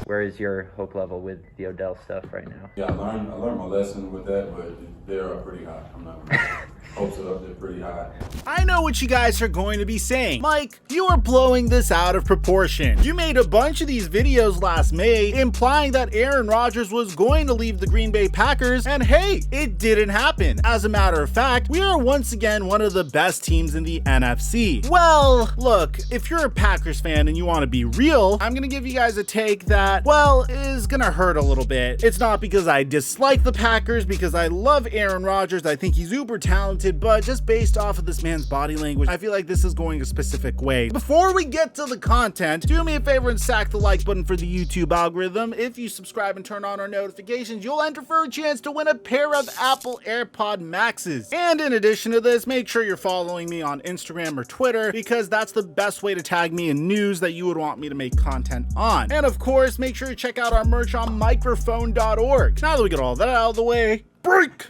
Where is your hope level with the Odell stuff right now? Yeah, I learned my lesson with that, but they're pretty high. I'm not gonna hopes are up there pretty high. I know what you guys are going to be saying. Mike, you are blowing this out of proportion. You made a bunch of these videos last May implying that Aaron Rodgers was going to leave the Green Bay Packers, and hey, it didn't happen. As a matter of fact, we are once again one of the best teams in the NFC. Well, look, if you're a Packers fan and you want to be real, I'm gonna give you guys a take that, well, is gonna hurt a little bit. It's not because I dislike the Packers, because I love Aaron Rodgers. I think he's uber talented, but just based off of this man's body language, I feel like this is going a specific way. Before we get to the content, do me a favor and sack the like button for the YouTube algorithm. If you subscribe and turn on our notifications, you'll enter for a chance to win a pair of Apple AirPod Maxes. And in addition to this, make sure you're following me on Instagram or Twitter, because that's the best way to tag me in news that you would want me to make content on. And of course, make sure you check out our merch on microphone.org. Now that we get all that out of the way, break!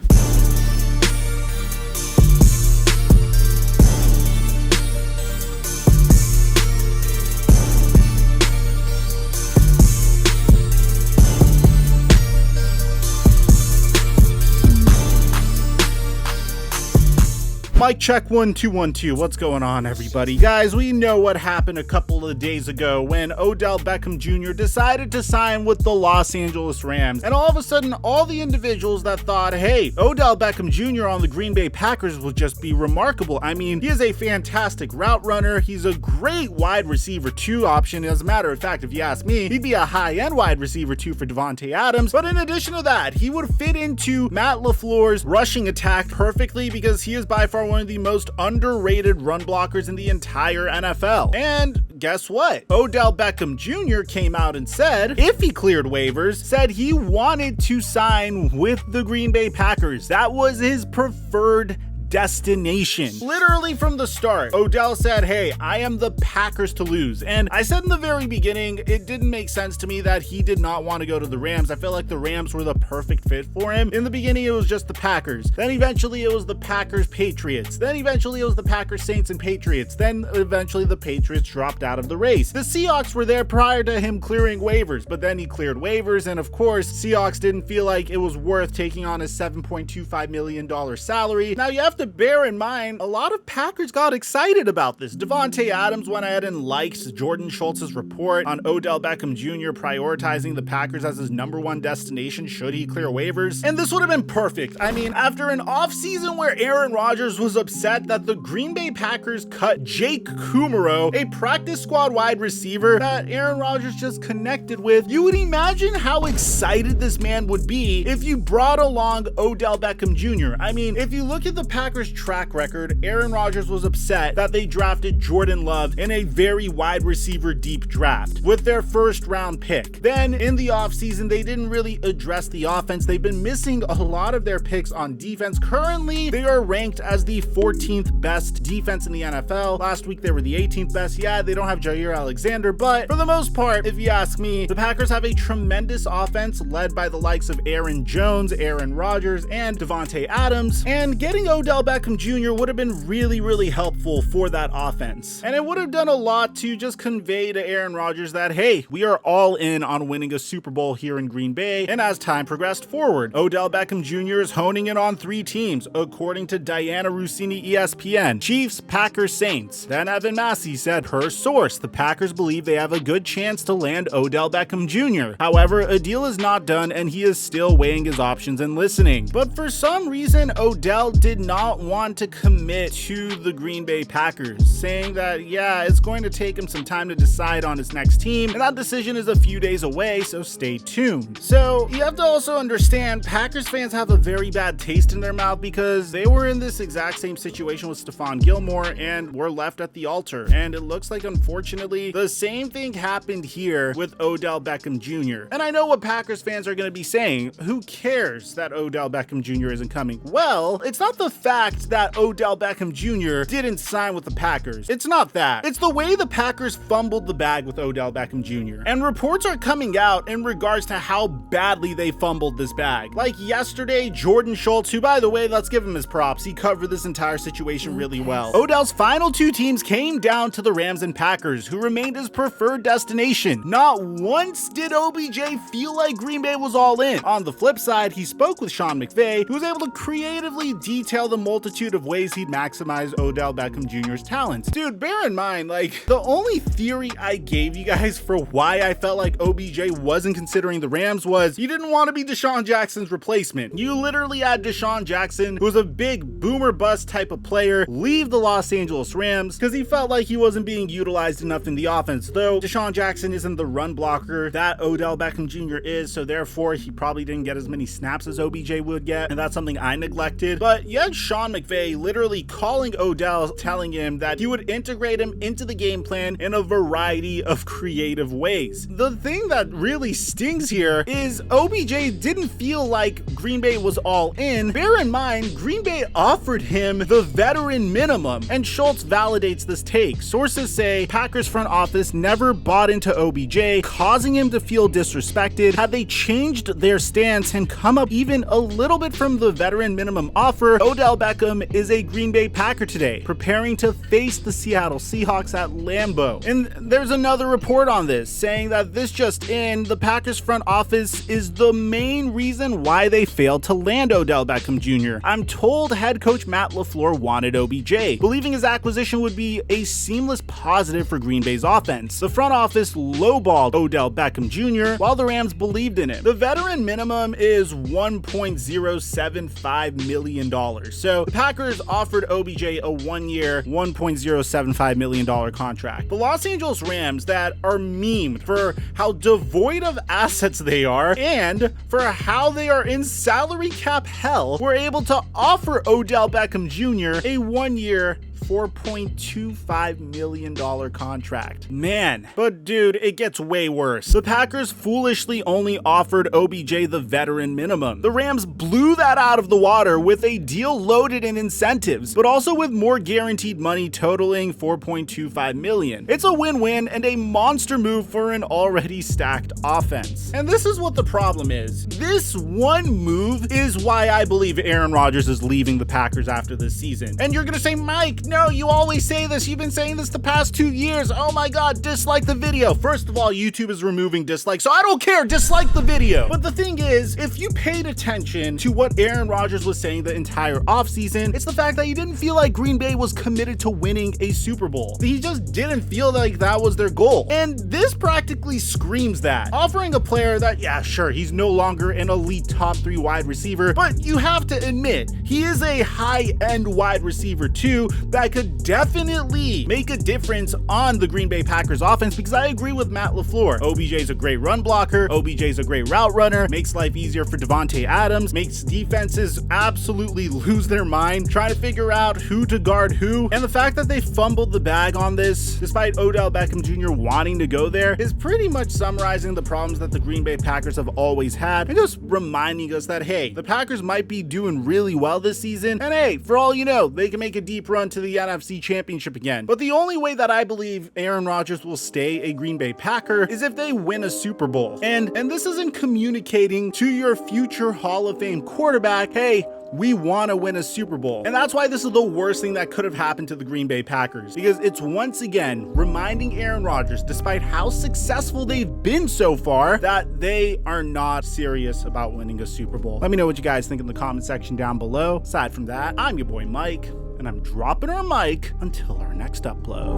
Mic check 1 2 1 2. What's going on, everybody? Guys, we know what happened a couple of days ago when Odell Beckham Jr. decided to sign with the Los Angeles Rams. And all of a sudden, all the individuals that thought, hey, Odell Beckham Jr. on the Green Bay Packers would just be remarkable. I mean, he is a fantastic route runner. He's a great wide receiver 2 option. As a matter of fact, if you ask me, he'd be a high-end wide receiver 2 for Davante Adams. But in addition to that, he would fit into Matt LaFleur's rushing attack perfectly, because he is by far one of the most underrated run blockers in the entire NFL. And guess what? Odell Beckham Jr. came out and said, if he cleared waivers, said he wanted to sign with the Green Bay Packers. That was his preferred destination. Literally from the start, Odell said, hey, I am the Packers to lose. And I said in the very beginning, it didn't make sense to me that he did not want to go to the Rams. I felt like the Rams were the perfect fit for him. In the beginning, it was just the Packers. Then eventually it was the Packers Patriots. Then eventually it was the Packers Saints and Patriots. Then eventually the Patriots dropped out of the race. The Seahawks were there prior to him clearing waivers, but then he cleared waivers. And of course, Seahawks didn't feel like it was worth taking on his $7.25 million salary. Now you have to bear in mind, a lot of Packers got excited about this. Davante Adams went ahead and liked Jordan Schultz's report on Odell Beckham Jr. prioritizing the Packers as his #1 destination should he clear waivers. And this would have been perfect. I mean, after an offseason where Aaron Rodgers was upset that the Green Bay Packers cut Jake Kumaro, a practice squad wide receiver that Aaron Rodgers just connected with, you would imagine how excited this man would be if you brought along Odell Beckham Jr. I mean, if you look at the Packers track record, Aaron Rodgers was upset that they drafted Jordan Love in a very wide receiver deep draft with their first round pick. Then in the offseason, they didn't really address the offense. They've been missing a lot of their picks on defense. Currently, they are ranked as the 14th best defense in the NFL. Last week, they were the 18th best. Yeah, they don't have Jair Alexander, but for the most part, if you ask me, the Packers have a tremendous offense led by the likes of Aaron Jones, Aaron Rodgers, and Davante Adams. And getting Odell Beckham Jr. would have been really helpful for that offense. And it would have done a lot to just convey to Aaron Rodgers that, hey, we are all in on winning a Super Bowl here in Green Bay. And as time progressed forward, Odell Beckham Jr. is honing in on 3 teams, according to Diana Rossini, ESPN: Chiefs, Packers, Saints. Then Evan Massey said, her source, the Packers believe they have a good chance to land Odell Beckham Jr. However, a deal is not done and he is still weighing his options and listening. But for some reason, Odell did not want to commit to the Green Bay Packers, saying that, yeah, it's going to take him some time to decide on his next team, and that decision is a few days away, so stay tuned. So you have to also understand, Packers fans have a very bad taste in their mouth because they were in this exact same situation with Stephon Gilmore and were left at the altar. And it looks like, unfortunately, the same thing happened here with Odell Beckham Jr. And I know what Packers fans are going to be saying. Who cares that Odell Beckham Jr. isn't coming? Well, it's not the fact fact that Odell Beckham Jr. didn't sign with the Packers. It's not that. It's the way the Packers fumbled the bag with Odell Beckham Jr. And reports are coming out in regards to how badly they fumbled this bag. Like yesterday, Jordan Schultz, who by the way, let's give him his props. He covered this entire situation really well. Odell's final two teams came down to the Rams and Packers, who remained his preferred destination. Not once did OBJ feel like Green Bay was all in. On the flip side, he spoke with Sean McVay, who was able to creatively detail the multitude of ways he'd maximize Odell Beckham Jr.'s talents. Dude, bear in mind, like, the only theory I gave you guys for why I felt like OBJ wasn't considering the Rams was you didn't want to be Deshaun Jackson's replacement. You literally had Deshaun Jackson, who was a big boomer bust type of player, leave the Los Angeles Rams because he felt like he wasn't being utilized enough in the offense. Though Deshaun Jackson isn't the run blocker that Odell Beckham Jr. is, so therefore he probably didn't get as many snaps as OBJ would get, and that's something I neglected. But you had Sean McVay literally calling Odell, telling him that he would integrate him into the game plan in a variety of creative ways. The thing that really stings here is OBJ didn't feel like Green Bay was all in. Bear in mind, Green Bay offered him the veteran minimum, and Schultz validates this take. Sources say Packers front office never bought into OBJ, causing him to feel disrespected. Had they changed their stance and come up even a little bit from the veteran minimum offer, Odell Beckham is a Green Bay Packer today, preparing to face the Seattle Seahawks at Lambeau. And there's another report on this saying that this just in, the Packers front office is the main reason why they failed to land Odell Beckham Jr. I'm told head coach Matt LaFleur wanted OBJ, believing his acquisition would be a seamless positive for Green Bay's offense. The front office lowballed Odell Beckham Jr. while the Rams believed in it. The veteran minimum is $1.075 million. So the Packers offered OBJ a 1-year, $1.075 million contract. The Los Angeles Rams, that are memed for how devoid of assets they are and for how they are in salary cap hell, were able to offer Odell Beckham Jr. a 1-year, $4.25 million contract. Man, but dude, it gets way worse. The Packers foolishly only offered OBJ the veteran minimum. The Rams blew that out of the water with a deal loaded in incentives, but also with more guaranteed money totaling $4.25 million. It's a win-win and a monster move for an already stacked offense. And this is what the problem is. This one move is why I believe Aaron Rodgers is leaving the Packers after this season. And you're gonna say, Mike, no, you always say this. You've been saying this the past 2 years. Oh my God, dislike the video. First of all, YouTube is removing dislikes, so I don't care. Dislike the video. But the thing is, if you paid attention to what Aaron Rodgers was saying the entire offseason, it's the fact that he didn't feel like Green Bay was committed to winning a Super Bowl. He just didn't feel like that was their goal. And this practically screams that. Offering a player that, yeah, sure, he's no longer an elite top 3 wide receiver, but you have to admit, he is a high-end wide receiver too, that could definitely make a difference on the Green Bay Packers offense, because I agree with Matt LaFleur. OBJ's a great run blocker, OBJ's a great route runner, makes life easier for Devontae Adams, makes defenses absolutely lose their mind trying to figure out who to guard who, and the fact that they fumbled the bag on this, despite Odell Beckham Jr. wanting to go there, is pretty much summarizing the problems that the Green Bay Packers have always had, and just reminding us that, hey, the Packers might be doing really well this season, and hey, for all you know, they can make a deep run to the NFC Championship again. But the only way that I believe Aaron Rodgers will stay a Green Bay Packer is if they win a Super Bowl. And this isn't communicating to your future Hall of Fame quarterback, hey, we want to win a Super Bowl. And that's why this is the worst thing that could have happened to the Green Bay Packers, because it's once again reminding Aaron Rodgers, despite how successful they've been so far, that they are not serious about winning a Super Bowl. Let me know what you guys think in the comment section down below. Aside from that, I'm your boy Mike, and I'm dropping our mic until our next upload.